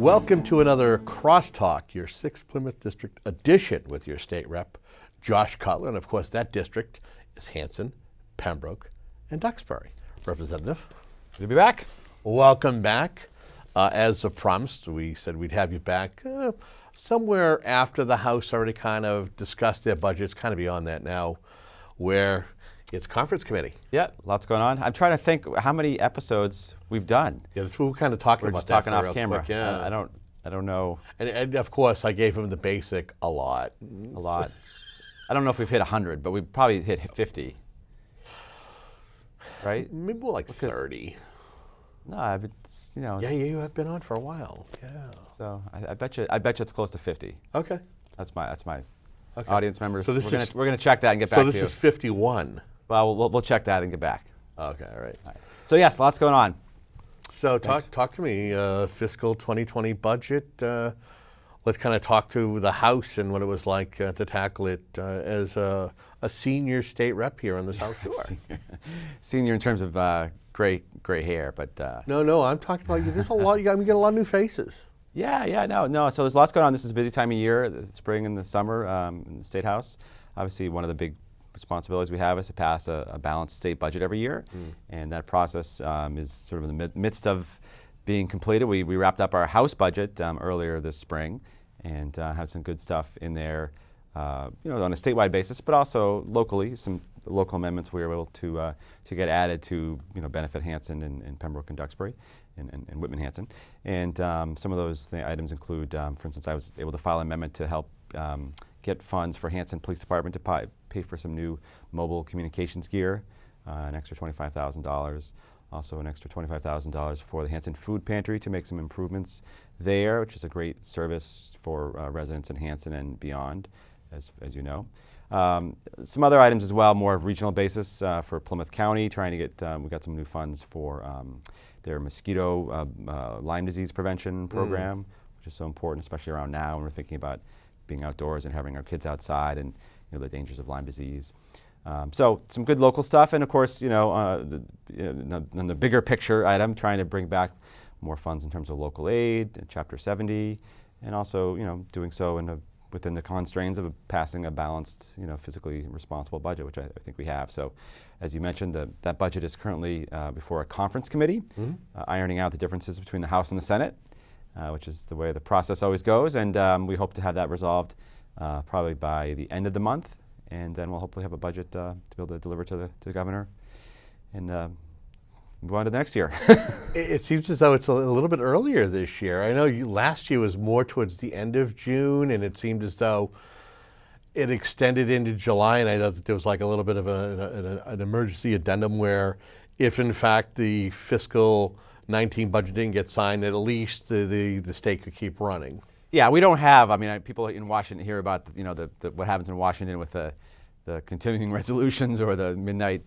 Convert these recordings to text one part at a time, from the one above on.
Welcome to another CrossTalk, your 6th Plymouth District edition with your state rep, Josh Cutler. And of course, that district is Hanson, Pembroke, and Duxbury. Representative. Good to be back. Welcome back. As promised, we said we'd have you back somewhere after the House already kind of discussed their budget. It's kind of beyond that now, where it's conference committee. Yeah, lots going on. I'm trying to think how many episodes we've done. Yeah, that's what we're kind of talking We're about. just talking that off camera. Quick, yeah. I don't know. And of course, I gave him the basic a lot. A lot. I don't know if we've hit 100, but we've probably hit 50. Right? Maybe more like 30. No, it's, you know. Yeah, you have been on for a while. Yeah. So I bet you it's close to 50. Okay. That's my Okay. audience members. So we're gonna check that and get back to you. So this is 51. Well, we'll check that and get back. Okay, all right. So yes, lots going on. So talk to me, fiscal 2020 budget. Let's kind of talk to the House and what it was like to tackle it as a senior state rep here on this House floor. Senior in terms of gray hair, but No, I'm talking about you. There's a lot. We get a lot of new faces. Yeah, no. So there's lots going on. This is a busy time of year, the spring and the summer in the State House. Obviously, one of the big responsibilities we have is to pass a balanced state budget every year, and that process is sort of in the midst of being completed. We wrapped up our House budget earlier this spring, and have some good stuff in there, on a statewide basis, but also locally. Some local amendments we were able to get added to benefit Hanson and Pembroke and Duxbury. And Whitman-Hanson. And some of those items include, for instance, I was able to file an amendment to help get funds for Hanson Police Department to pay for some new mobile communications gear, an extra $25,000. Also an extra $25,000 for the Hanson Food Pantry to make some improvements there, which is a great service for residents in Hanson and beyond, as you know. Some other items as well, more of regional basis for Plymouth County, trying to get, we got some new funds for their mosquito Lyme disease prevention program, which is so important, especially around now when we're thinking about being outdoors and having our kids outside and the dangers of Lyme disease. So some good local stuff, and of course, the bigger picture item, trying to bring back more funds in terms of local aid, Chapter 70, and also doing so within the constraints of passing a balanced, fiscally responsible budget, which I think we have. So, as you mentioned, that budget is currently before a conference committee, ironing out the differences between the House and the Senate, which is the way the process always goes. And we hope to have that resolved probably by the end of the month, and then we'll hopefully have a budget to be able to deliver to the governor and move on to the next year. It seems as though it's a little bit earlier this year. I know last year was more towards the end of June, and it seemed as though it extended into July, and I know that there was like a little bit of an emergency addendum where if in fact the fiscal 19 budget didn't get signed, at least the state could keep running. Yeah, we don't have, people in Washington hear about what happens in Washington with the continuing resolutions or the midnight,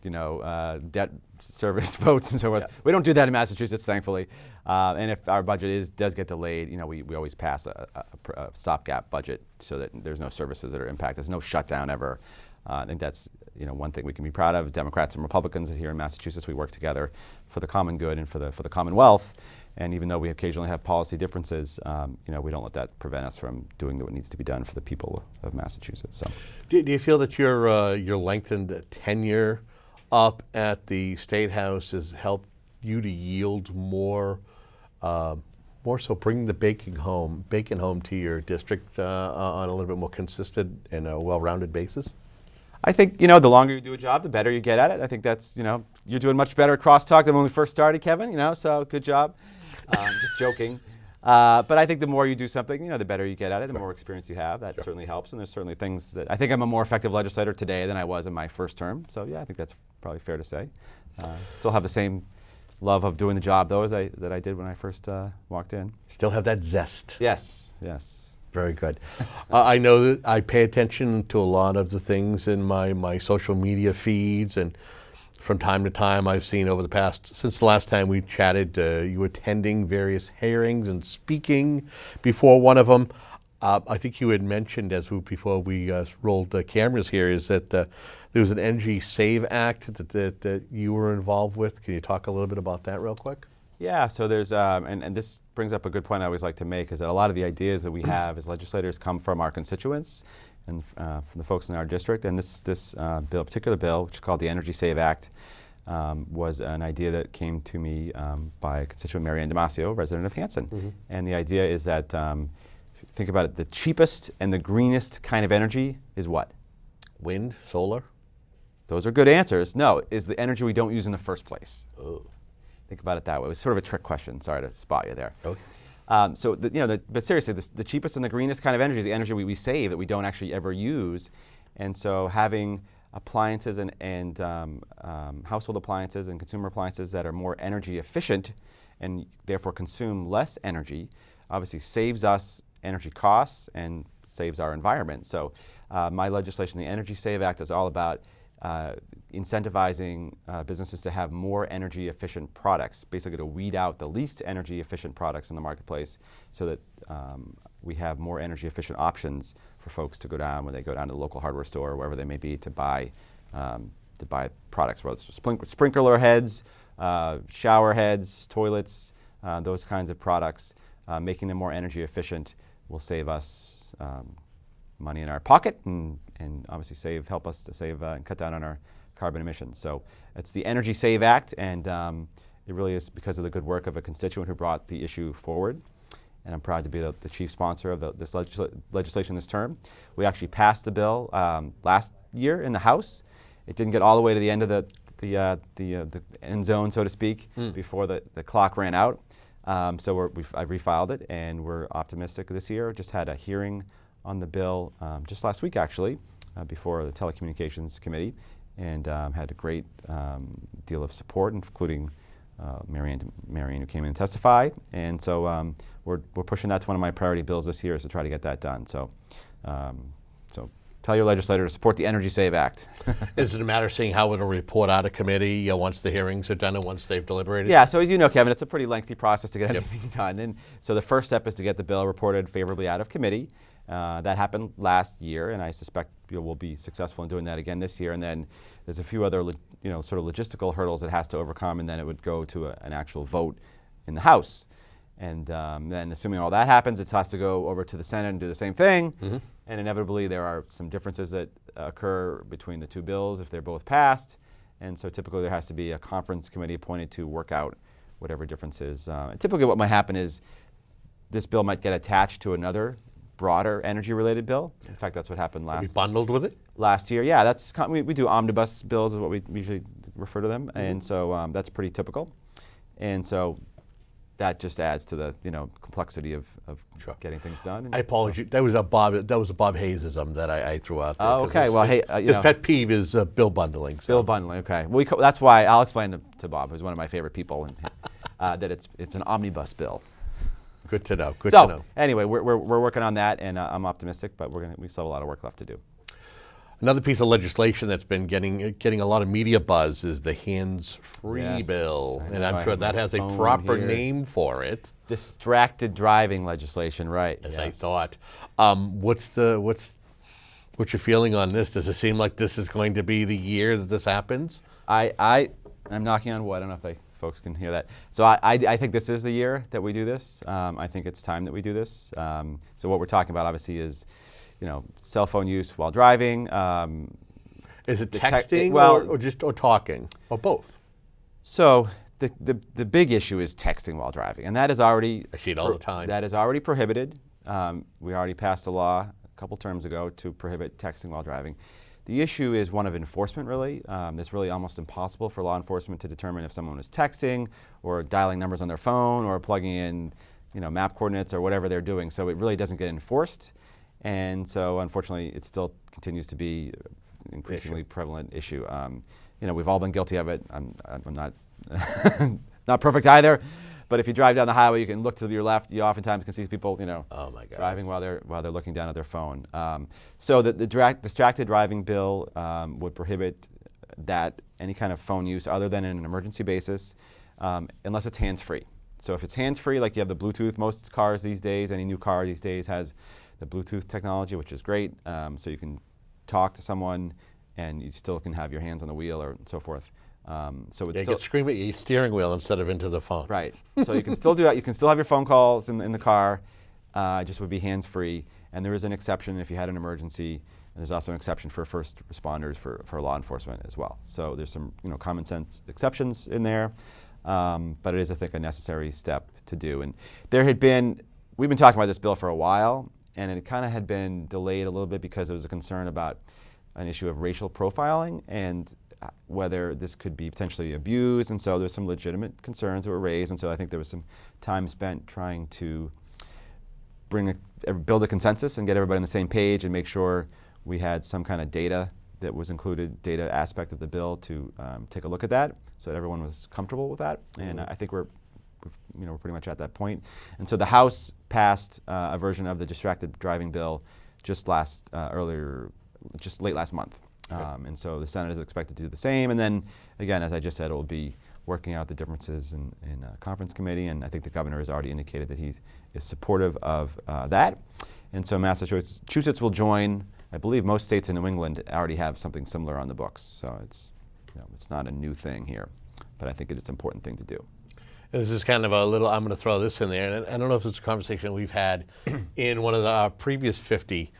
debt service votes and so forth. Yeah. We don't do that in Massachusetts, thankfully. And if our budget does get delayed, we always pass a stopgap budget so that there's no services that are impacted. There's no shutdown ever. I think that's one thing we can be proud of. Democrats and Republicans here in Massachusetts, we work together for the common good and for the Commonwealth. And even though we occasionally have policy differences, we don't let that prevent us from doing what needs to be done for the people of Massachusetts. So, do you feel that your lengthened tenure up at the State House has helped you to yield more so bringing the bacon home to your district on a little bit more consistent and a well-rounded basis? I think, the longer you do a job, the better you get at it. I think that's, you're doing much better at CrossTalk than when we first started, Kevin, so good job. Just joking. But I think the more you do something, the better you get at it, the more experience you have. That certainly helps. And there's certainly things that I think I'm a more effective legislator today than I was in my first term. So yeah, I think that's probably fair to say. Still have the same love of doing the job, though, that I did when I first walked in. Still have that zest. Yes. Very good. I know that I pay attention to a lot of the things in my social media feeds, and from time to time I've seen since the last time we chatted, you attending various hearings and speaking before one of them. I think you had mentioned before we rolled the cameras here is that there was an NG Save Act that you were involved with. Can you talk a little bit about that real quick? Yeah, so there's, and this brings up a good point I always like to make, is that a lot of the ideas that we have as legislators come from our constituents and from the folks in our district. And this particular bill, which is called the Energy Save Act, was an idea that came to me by constituent Mary Ann Damasio, resident of Hanson. And the idea is that, think about it, the cheapest and the greenest kind of energy is what? Wind, solar? Those are good answers. No, is the energy we don't use in the first place. Oh. Think about it that way. It was sort of a trick question. Sorry to spot you there. Okay. But seriously, the cheapest and the greenest kind of energy is the energy we save that we don't actually ever use. And so having appliances and household appliances and consumer appliances that are more energy efficient and therefore consume less energy obviously saves us energy costs and saves our environment. So my legislation, the Energy Save Act, is all about incentivizing businesses to have more energy efficient products, basically to weed out the least energy efficient products in the marketplace so that we have more energy efficient options for folks to go down when they go down to the local hardware store or wherever they may be to buy products, whether it's sprinkler heads, shower heads, toilets, those kinds of products. Making them more energy efficient will save us money in our pocket and obviously help us to save and cut down on our carbon emissions. So it's the Energy Save Act, and it really is because of the good work of a constituent who brought the issue forward. And I'm proud to be the chief sponsor of this legislation this term. We actually passed the bill last year in the House. It didn't get all the way to the end of the end zone, so to speak, before the clock ran out. So I've refiled it, and we're optimistic this year. Just had a hearing on the bill just last week, actually, before the Telecommunications Committee, and had a great deal of support, including Mary Ann, who came in and testified. And so we're pushing. That's one of my priority bills this year, is to try to get that done. So tell your legislator to support the Energy Save Act. Is it a matter of seeing how it'll report out of committee once the hearings are done and once they've deliberated? Yeah, so as you know, Kevin, it's a pretty lengthy process to get anything done. And so the first step is to get the bill reported favorably out of committee. That happened last year, and I suspect we'll be successful in doing that again this year. And then there's a few other sort of logistical hurdles it has to overcome, and then it would go to an actual vote in the House. And then assuming all that happens, it has to go over to the Senate and do the same thing. And inevitably, there are some differences that occur between the two bills if they're both passed. And so typically, there has to be a conference committee appointed to work out whatever differences. And typically, what might happen is this bill might get attached to another broader energy-related bill. In fact, that's what happened Be bundled with it? last year. Yeah, we do omnibus bills is what we usually refer to them. And so that's pretty typical. And so that just adds to the complexity of getting things done. I apologize. That was a Bob Hayesism that I threw out there. Oh, okay. Well, his pet peeve is bill bundling. So. Bill bundling. Okay. Well, that's why I'll explain to Bob, who's one of my favorite people, and, that it's an omnibus bill. Good to know. Good to know. Anyway, we're working on that, and I'm optimistic, but we still have a lot of work left to do. Another piece of legislation that's been getting a lot of media buzz is the hands-free bill, and I'm sure that has a proper name for it. Distracted driving legislation, right? As I thought. What's your feeling on this? Does it seem like this is going to be the year that this happens? I'm knocking on wood. I don't know if folks can hear that. So I think this is the year that we do this. I think it's time that we do this. So what we're talking about, obviously, is cell phone use while driving. Is it texting or talking or both? So the big issue is texting while driving, and that is already I see it all the time. That is already prohibited. We already passed a law a couple terms ago to prohibit texting while driving. The issue is one of enforcement, really. It's really almost impossible for law enforcement to determine if someone is texting or dialing numbers on their phone or plugging in map coordinates or whatever they're doing. So it really doesn't get enforced. And so, unfortunately, it still continues to be an increasingly prevalent issue. We've all been guilty of it. I'm not not perfect either, but if you drive down the highway, you can look to your left. You oftentimes can see people, oh my God, driving while they're looking down at their phone. So the distracted driving bill would prohibit any kind of phone use other than in an emergency basis, unless it's hands-free. So if it's hands-free, like you have the Bluetooth, most cars these days, any new car these days has the Bluetooth technology, which is great. So you can talk to someone and you still can have your hands on the wheel or so forth. So it's You still can scream at your steering wheel instead of into the phone. right. So you can still do that. You can still have your phone calls in the car. Just would be hands-free. And there is an exception if you had an emergency. And there's also an exception for first responders for law enforcement as well. So there's some common sense exceptions in there. But it is, I think, a necessary step to do. And we've been talking about this bill for a while, and it kind of had been delayed a little bit because there was a concern about an issue of racial profiling and whether this could be potentially abused. And so there's some legitimate concerns that were raised. And so I think there was some time spent trying to build a consensus and get everybody on the same page and make sure we had some kind of data that was included, data aspect of the bill to take a look at that so that everyone was comfortable with that. And I think we're pretty much at that point. And so the House passed a version of the distracted driving bill just late last month. And so the Senate is expected to do the same. And then, again, as I just said, it will be working out the differences in conference committee. And I think the governor has already indicated that he is supportive of that. And so Massachusetts will join. I believe most states in New England already have something similar on the books. So it's not a new thing here. But I think it's an important thing to do. This is kind of a little, I'm going to throw this in there, and I don't know if it's a conversation we've had in one of our previous 50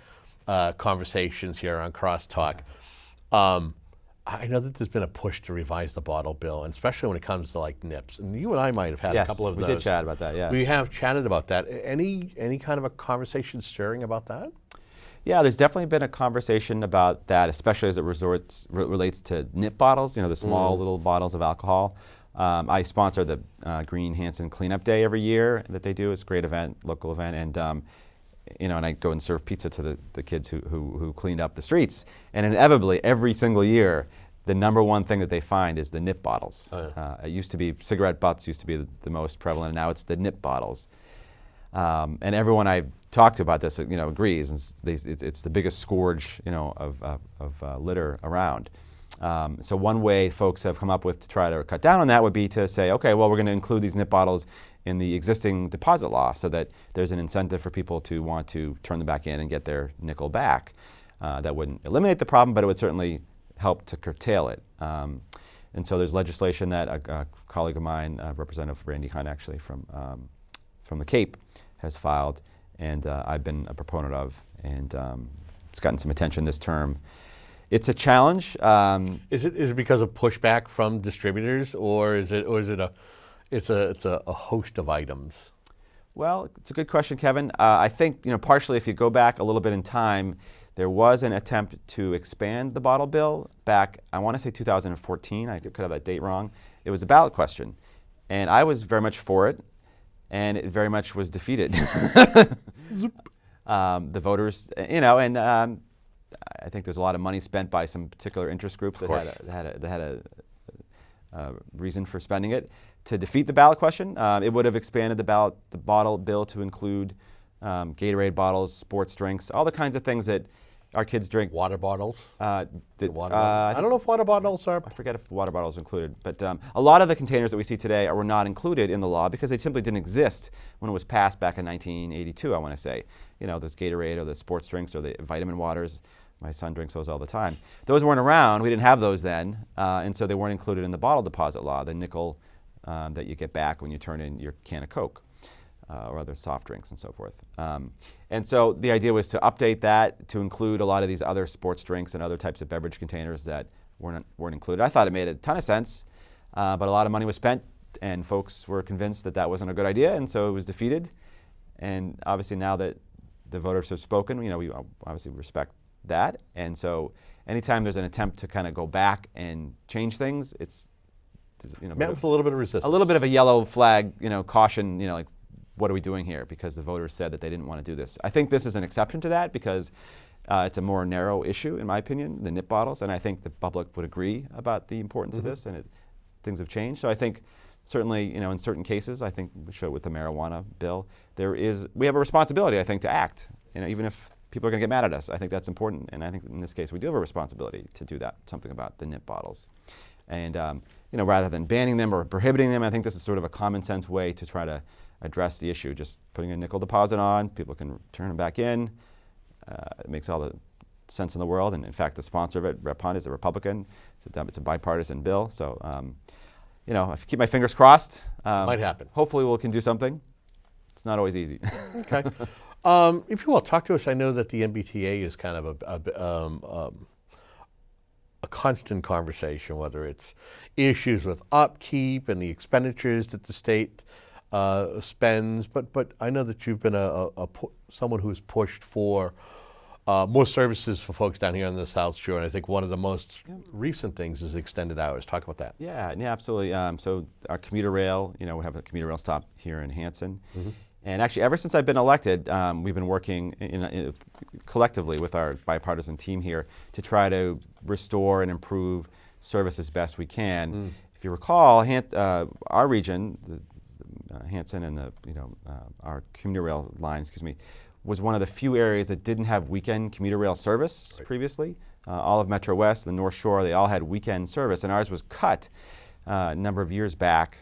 conversations here on CrossTalk. I know that there's been a push to revise the bottle bill, and especially when it comes to like nips. And you and I might have had a couple of those. Yes, we did chat about that, yeah. We have chatted about that. Any kind of a conversation stirring about that? Yeah, there's definitely been a conversation about that, especially as it relates to nip bottles, the small little bottles of alcohol. I sponsor the Green Hanson Cleanup Day every year that they do. It's a great event, local event, and and I go and serve pizza to the kids who cleaned up the streets. And inevitably, every single year, the number one thing that they find is the nip bottles. Oh, yeah. It used to be cigarette butts used to be the most prevalent, and now it's the nip bottles. And everyone I've talked to about this, agrees. It's the biggest scourge, of litter around. So one way folks have come up with to try to cut down on that would be to say, okay, well, we're going to include these nip bottles in the existing deposit law so that there's an incentive for people to want to turn them back in and get their nickel back. That wouldn't eliminate the problem, but it would certainly help to curtail it. And so there's legislation that a colleague of mine, Representative Randy Hunt, actually from the Cape, has filed, and I've been a proponent of, and it's gotten some attention this term. It's a challenge. Is it because of pushback from distributors, or is it a host of items? Well, it's a good question, Kevin. I think partially if you go back a little bit in time, there was an attempt to expand the bottle bill back, I want to say 2014. I could have that date wrong. It was a ballot question, and I was very much for it, and it very much was defeated. The voters, and I think there's a lot of money spent by some particular interest groups that had a reason for spending it to defeat the ballot question. It would have expanded the bottle bill to include Gatorade bottles, sports drinks, all the kinds of things that our kids drink. Water bottles? I I don't know if water bottles are. I forget if water bottles are included, but a lot of the containers that we see today were not included in the law because they simply didn't exist when it was passed back in 1982, I want to say. Those Gatorade or the sports drinks or the vitamin waters. My son drinks those all the time. Those weren't around. We didn't have those then, and so they weren't included in the bottle deposit law, the nickel that you get back when you turn in your can of Coke or other soft drinks and so forth. And so the idea was to update that to include a lot of these other sports drinks and other types of beverage containers that weren't included. I thought it made a ton of sense, but a lot of money was spent, and folks were convinced that wasn't a good idea, and so it was defeated. And obviously now that the voters have spoken, we obviously respect that. And so anytime there's an attempt to kind of go back and change things, it's met with a little bit of resistance. A little bit of a yellow flag, caution, like, what are we doing here? Because the voters said that they didn't want to do this. I think this is an exception to that because it's a more narrow issue, in my opinion, the nip bottles, and I think the public would agree about the importance of this, and things have changed. So I think certainly, in certain cases, I think we showed with the marijuana bill, we have a responsibility, I think, to act, even if people are going to get mad at us. I think that's important, and I think in this case we do have a responsibility to do something about the nip bottles. And rather than banning them or prohibiting them, I think this is sort of a common sense way to try to address the issue. Just putting a nickel deposit on, people can turn them back in. It makes all the sense in the world. And in fact, the sponsor of it, Rep. Hunt, is a Republican. It's a bipartisan bill. So, you know, if I keep my fingers crossed, Might happen. Hopefully we can do something. It's not always easy. Okay. If you will talk to us, I know that the MBTA is kind of a constant conversation, whether it's issues with upkeep and the expenditures that the state spends, but I know that you've been someone who's pushed for more services for folks down here on the South Shore, and I think one of the most recent things is extended hours. Talk about that. Yeah, absolutely. So our commuter rail, you know, we have a commuter rail stop here in Hanson. Mm-hmm. And actually, ever since I've been elected, we've been working collectively with our bipartisan team here to try to restore and improve service as best we can. If you recall, our region, Hanson and our commuter rail line, was one of the few areas that didn't have weekend commuter rail service previously. All of Metro West, the North Shore, they all had weekend service, and ours was cut a number of years back.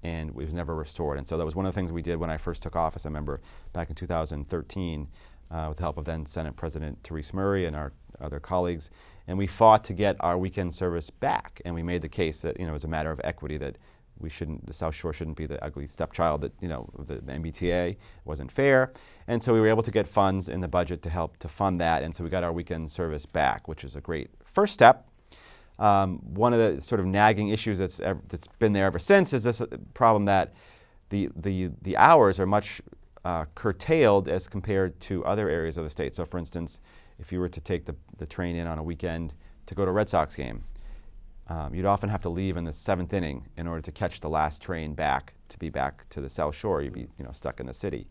And it was never restored. And so that was one of the things we did when I first took office. I remember back in 2013, with the help of then Senate President Therese Murray and our other colleagues, and we fought to get our weekend service back. And we made the case that, you know, it was a matter of equity, that the South Shore shouldn't be the ugly stepchild that, you know, the MBTA wasn't fair. And so we were able to get funds in the budget to help to fund that. And so we got our weekend service back, which is a great first step. One of the sort of nagging issues that's been there ever since is this problem that the hours are much curtailed as compared to other areas of the state. So, for instance, if you were to take the train in on a weekend to go to a Red Sox game, you'd often have to leave in the 7th inning in order to catch the last train back to the South Shore. You'd be, you know, stuck in the city.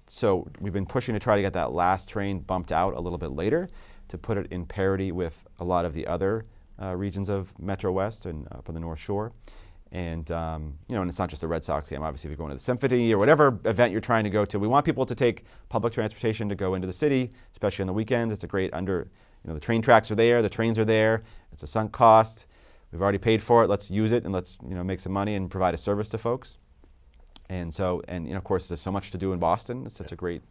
So we've been pushing to try to get that last train bumped out a little bit later, to put it in parity with a lot of the other regions of Metro West and up on the North Shore. And, you know, and it's not just a Red Sox game. Obviously, if you're going to the Symphony or whatever event you're trying to go to, we want people to take public transportation to go into the city, especially on the weekends. It's a great you know, the train tracks are there, the trains are there. It's a sunk cost. We've already paid for it. Let's use it and let's, you know, make some money and provide a service to folks. And so, and, you know, of course, there's so much to do in Boston. It's such a great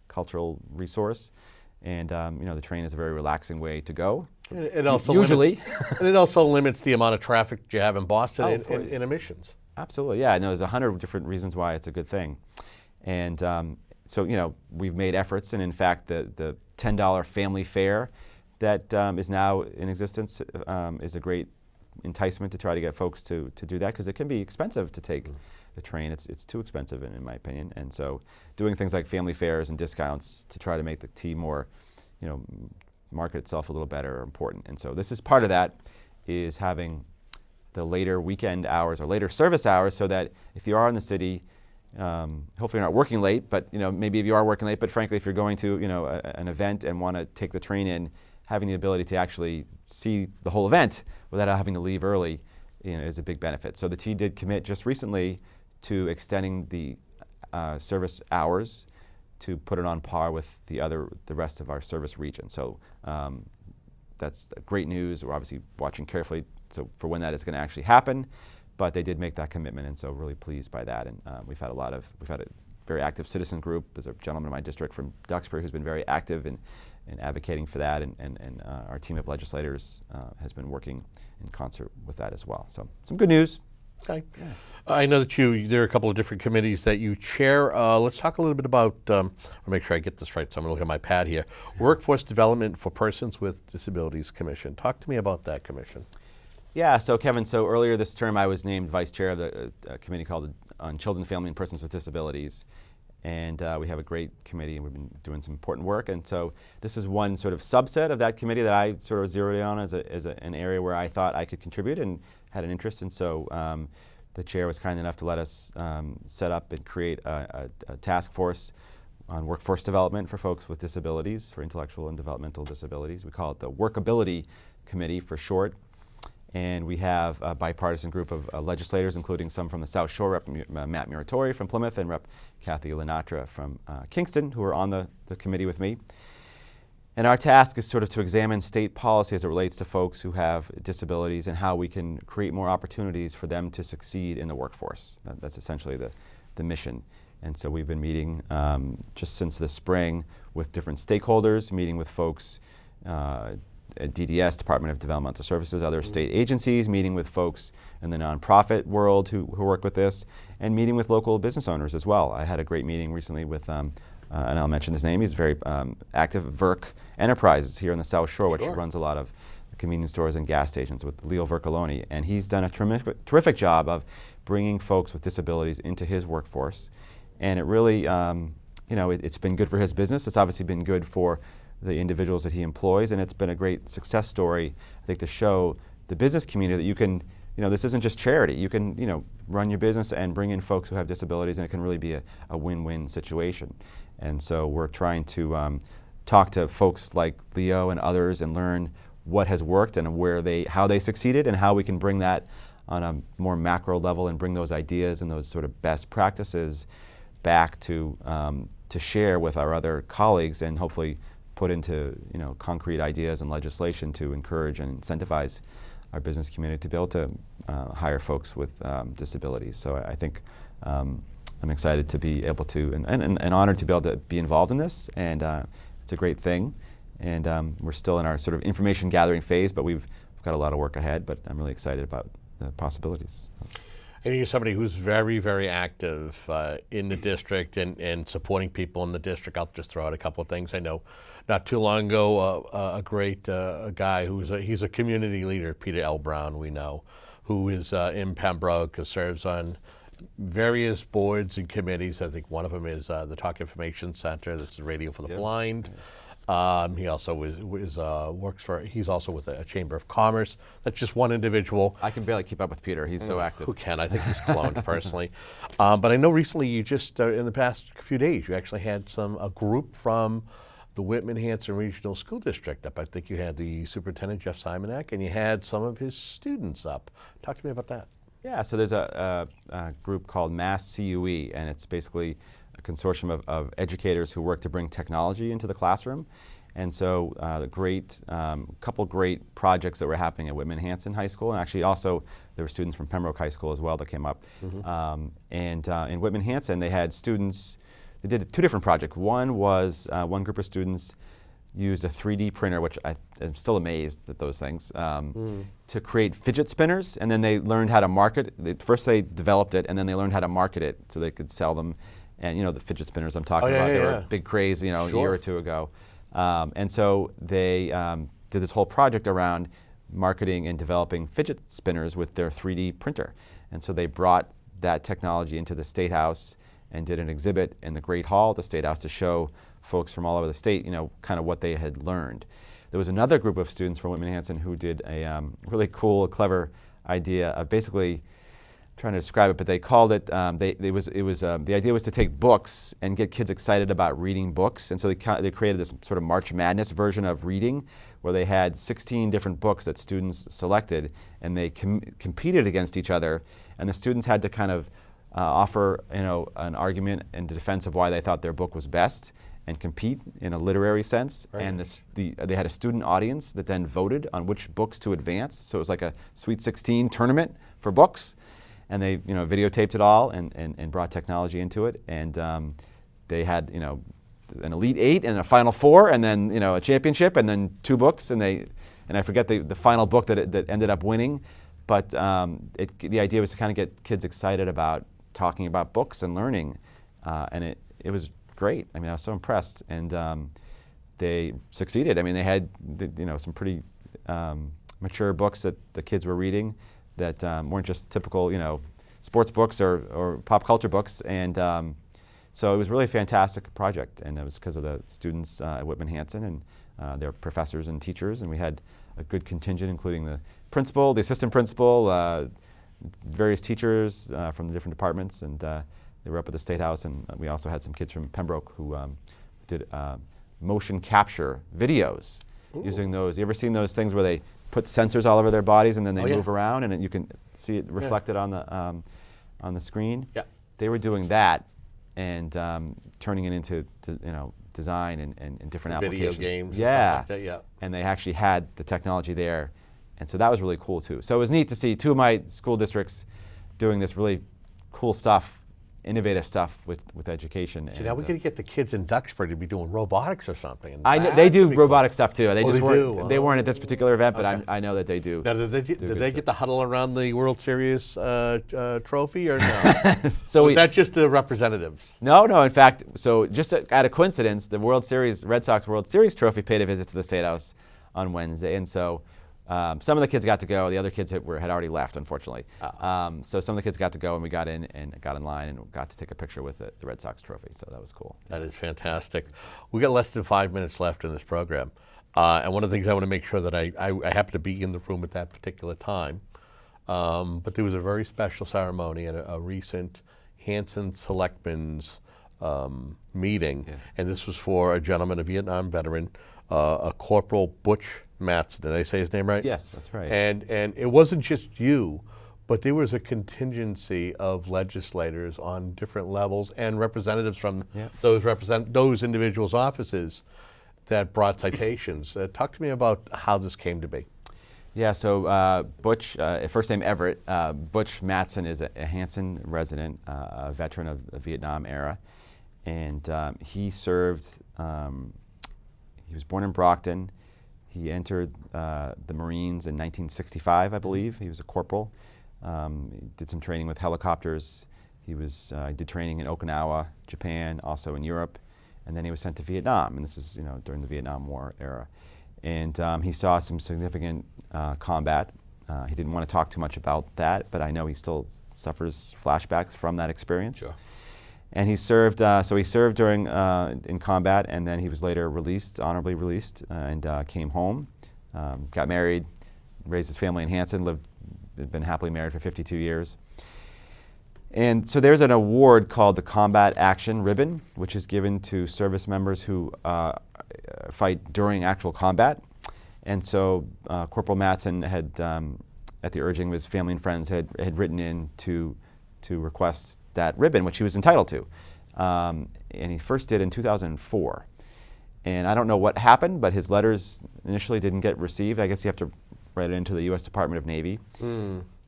cultural resource. And, you know, the train is a very relaxing way to go. It also usually. And it also limits the amount of traffic you have in Boston in emissions. Absolutely, yeah. No, there's 100 different reasons why it's a good thing. And so, you know, we've made efforts, and in fact, the $10 family fare that is now in existence is a great enticement to try to get folks to do that, because it can be expensive to take the train. It's too expensive in my opinion. And so doing things like family fares and discounts to try to make the T more, you know, market itself a little better are important. And so this is part of that, is having the later weekend hours or later service hours, so that if you are in the city, hopefully you're not working late, but, you know, maybe if you are working late, but frankly, if you're going to, you know, an event and want to take the train in, having the ability to actually see the whole event without having to leave early, you know, is a big benefit. So the T did commit just recently to extending the service hours to put it on par with the rest of our service region. So that's great news. We're obviously watching carefully for when that is going to actually happen, but they did make that commitment, and so really pleased by that. And we've had a very active citizen group. There's a gentleman in my district from Duxbury who's been very active in advocating for that, and our team of legislators has been working in concert with that as well. So some good news. Okay. Yeah. I know that there are a couple of different committees that you chair. Let's talk a little bit about, I'll make sure I get this right, so I'm going to look at my pad here. Workforce Development for Persons with Disabilities Commission. Talk to me about that commission. Yeah, so Kevin, earlier this term I was named vice chair of the committee called on Children, Family, and Persons with Disabilities. And we have a great committee, and we've been doing some important work. And so this is one sort of subset of that committee that I sort of zeroed in on as an area where I thought I could contribute and had an interest. And so the chair was kind enough to let us set up and create a task force on workforce development for folks with disabilities, for intellectual and developmental disabilities. We call it the Workability Committee for short. And we have a bipartisan group of legislators, including some from the South Shore, Rep. Matt Muratori from Plymouth and Rep. Kathy Lenatra from Kingston, who are on the committee with me. And our task is sort of to examine state policy as it relates to folks who have disabilities and how we can create more opportunities for them to succeed in the workforce. That's essentially the mission. And so we've been meeting just since the spring with different stakeholders, meeting with folks at DDS, Department of Developmental Services, other state agencies, meeting with folks in the nonprofit world who work with this, and meeting with local business owners as well. I had a great meeting recently with, and I'll mention his name, he's very active, Verk Enterprises here in the South Shore, which runs a lot of convenience stores and gas stations, with Leo Vercoloni. And he's done a terrific job of bringing folks with disabilities into his workforce. And it really, it's been good for his business. It's obviously been good for the individuals that he employs, and it's been a great success story, I think, to show the business community that you can, this isn't just charity. You can, run your business and bring in folks who have disabilities, and it can really be a win-win situation. And so we're trying to talk to folks like Leo and others and learn what has worked and how they succeeded, and how we can bring that on a more macro level and bring those ideas and those sort of best practices back to share with our other colleagues, and hopefully put into concrete ideas and legislation to encourage and incentivize our business community to be able to hire folks with disabilities. So I think I'm excited to be able to, and honored to be able to be involved in this, and it's a great thing. And we're still in our sort of information gathering phase, but we've got a lot of work ahead, but I'm really excited about the possibilities. And you're somebody who's very, very active in the district and supporting people in the district. I'll just throw out a couple of things. I know not too long ago, a great guy he's a community leader, Peter L. Brown, we know, who is in Pembroke, serves on various boards and committees. I think one of them is the Talk Information Center, that's the Radio for the Blind. He also he's also with a Chamber of Commerce. That's just one individual. I can barely keep up with Peter. He's so active. Who can? I think he's cloned personally. But I know recently you just, in the past few days, you actually had a group from the Whitman-Hanson Regional School District up. I think you had the Superintendent, Jeff Simonak, and you had some of his students up. Talk to me about that. Yeah, so there's a group called Mass CUE, and it's basically a consortium of educators who work to bring technology into the classroom. And so couple great projects that were happening at Whitman-Hanson High School, and actually also there were students from Pembroke High School as well that came up. In Whitman-Hanson, they had students, they did two different projects. One was one group of students used a 3D printer, which I'm still amazed at those things, to create fidget spinners, and then they learned how to market. First they developed it, and then they learned how to market it so they could sell them. And the fidget spinners I'm talking about, they were a big craze, a year or two ago. And so they did this whole project around marketing and developing fidget spinners with their 3D printer. And so they brought that technology into the State House and did an exhibit in the Great Hall at the State House to show folks from all over the state, kind of what they had learned. There was another group of students from Whitman-Hanson who did a really cool, clever idea of basically trying to describe it, but they called it, the idea was to take books and get kids excited about reading books. And so they created this sort of March Madness version of reading, where they had 16 different books that students selected, and they competed against each other. And the students had to kind of offer an argument in defense of why they thought their book was best, and compete in a literary sense. Right. And they had a student audience that then voted on which books to advance. So it was like a Sweet 16 tournament for books. And they videotaped it all and brought technology into it. And they had an Elite Eight and a Final Four, and then a championship, and then two books. And I forget the final book that ended up winning. But the idea was to kind of get kids excited about talking about books and learning. And it was great. I mean, I was so impressed. And they succeeded. I mean, they had some pretty mature books that the kids were reading that weren't just typical, sports books or pop culture books. And so it was really a fantastic project. And it was because of the students at Whitman-Hanson and their professors and teachers. And we had a good contingent, including the principal, the assistant principal, various teachers from the different departments. And they were up at the State House. And we also had some kids from Pembroke who did motion capture videos. Ooh. Using those. You ever seen those things where they put sensors all over their bodies and then they move around, and you can see it reflected on the screen? Yeah. They were doing that and turning it into design and different applications. Video games. Yeah. And stuff like that, yeah. And they actually had the technology there, and so that was really cool too. So it was neat to see two of my school districts doing this really cool stuff innovative stuff with education. See, now we got to get the kids in Duxbury to be doing robotics or something. And I know, they do that'd be robotic stuff too. They Oh, just they weren't. do? They Oh. weren't at this particular event, but Okay. I know that they do. Now, did good they stuff. get the huddle around the World Series trophy or no? So Was that just the representatives? No. In fact, so just out of coincidence, the Red Sox World Series trophy paid a visit to the State House on Wednesday, and so some of the kids got to go. The other kids had already left, unfortunately. So some of the kids got to go, and we got in line and got to take a picture with the Red Sox trophy. So that was cool. That is fantastic. We got less than 5 minutes left in this program. And one of the things I want to make sure that I happen to be in the room at that particular time. But there was a very special ceremony at a recent Hanson Selectmen's meeting. Yeah. And this was for a gentleman, a Vietnam veteran, a Corporal Butch Matson. Did I say his name right? Yes, that's right. And it wasn't just you, but there was a contingency of legislators on different levels and representatives from Yeah. those individuals' offices that brought citations. Talk to me about how this came to be. Yeah, so Butch, first name Everett, Butch Matson is a Hanson resident, a veteran of the Vietnam era, and he served, he was born in Brockton. He entered the Marines in 1965, I believe. He was a corporal. He did some training with helicopters. He did training in Okinawa, Japan, also in Europe, and then he was sent to Vietnam, and this is during the Vietnam War era. And he saw some significant combat. He didn't want to talk too much about that, but I know he still suffers flashbacks from that experience. Sure. And he served, so he served during in combat, and then he was later released, honorably released, and came home, got married, raised his family in Hanson, been happily married for 52 years. And so there's an award called the Combat Action Ribbon, which is given to service members who fight during actual combat. And so Corporal Matson had, at the urging of his family and friends, had written in to request that ribbon, which he was entitled to. And he first did in 2004. And I don't know what happened, but his letters initially didn't get received. I guess you have to write it into the U.S. Department of Navy.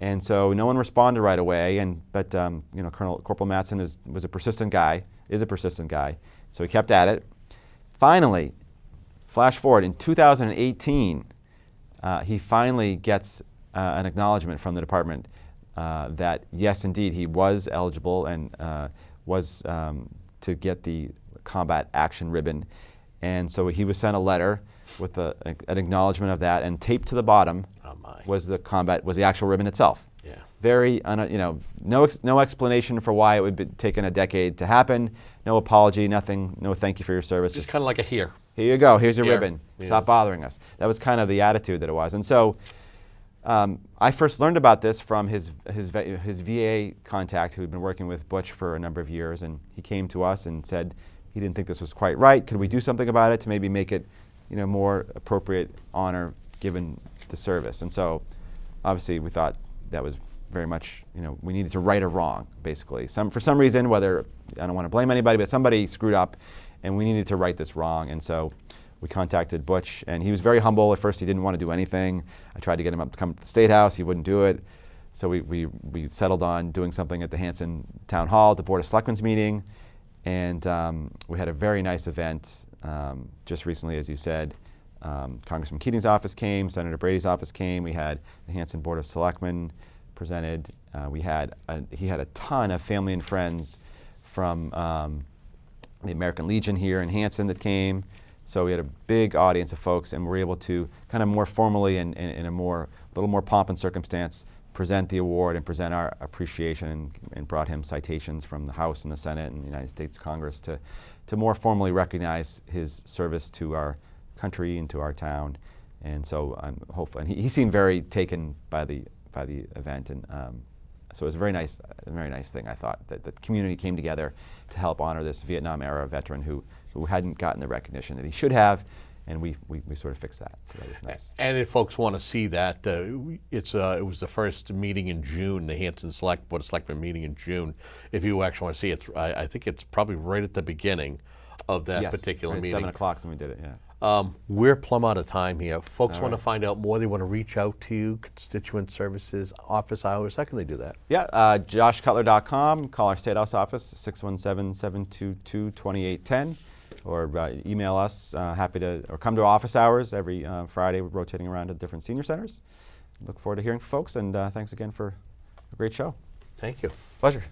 And so no one responded right away. But Corporal Matson was a persistent guy, is a persistent guy. So he kept at it. Finally, flash forward, in 2018, he finally gets an acknowledgement from the department that yes, indeed, he was eligible and was to get the Combat Action Ribbon. And so he was sent a letter with an acknowledgement of that, and taped to the bottom was the actual ribbon itself. Yeah. Very, no explanation for why it would be taken a decade to happen. No apology, nothing. No thank you for your service. Just kind of like a here. Here you go. Here's your Here. ribbon. Yeah. Stop bothering us. That was kind of the attitude that it was. And so I first learned about this from his VA contact who had been working with Butch for a number of years, and he came to us and said he didn't think this was quite right. Could we do something about it to maybe make it, more appropriate honor given the service? And so, obviously, we thought that was very much, we needed to right a wrong, basically. For some reason, whether I don't want to blame anybody, but somebody screwed up, and we needed to right this wrong. And so we contacted Butch, and he was very humble. At first, he didn't want to do anything. I tried to get him up to come to the State House. He wouldn't do it. So we settled on doing something at the Hanson Town Hall, the Board of Selectmen's meeting, and we had a very nice event just recently, as you said. Congressman Keating's office came, Senator Brady's office came. We had the Hanson Board of Selectmen presented. He had a ton of family and friends from the American Legion here in Hanson that came. So we had a big audience of folks, and we were able to kind of more formally and in a little more pomp and circumstance present the award and present our appreciation, and brought him citations from the House and the Senate and the United States Congress to more formally recognize his service to our country and to our town. And so I'm hopeful, and he seemed very taken by the event, and so it was a very nice thing. I thought that the community came together to help honor this Vietnam era veteran who hadn't gotten the recognition that he should have, and we sort of fixed that. So that was nice. And if folks want to see that, it was the first meeting in June, the Hanson Board of Selectmen meeting in June. If you actually want to see it, I think it's probably right at the beginning of that particular right at meeting. 7 o'clock when we did it, yeah. We're plumb out of time here. Folks want to find out more. They want to reach out to you, constituent services, office hours. How can they do that? Yeah, joshcutler.com. Call our State House office, 617-722-2810. Or email us. Happy to, or come to office hours every Friday. We're rotating around to different senior centers. Look forward to hearing from folks, and thanks again for a great show. Thank you. Pleasure.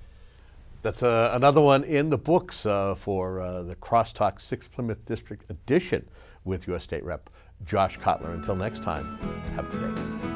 That's another one in the books for the CrossTalk 6th Plymouth District edition with U.S. State Rep. Josh Cutler. Until next time, have a good day.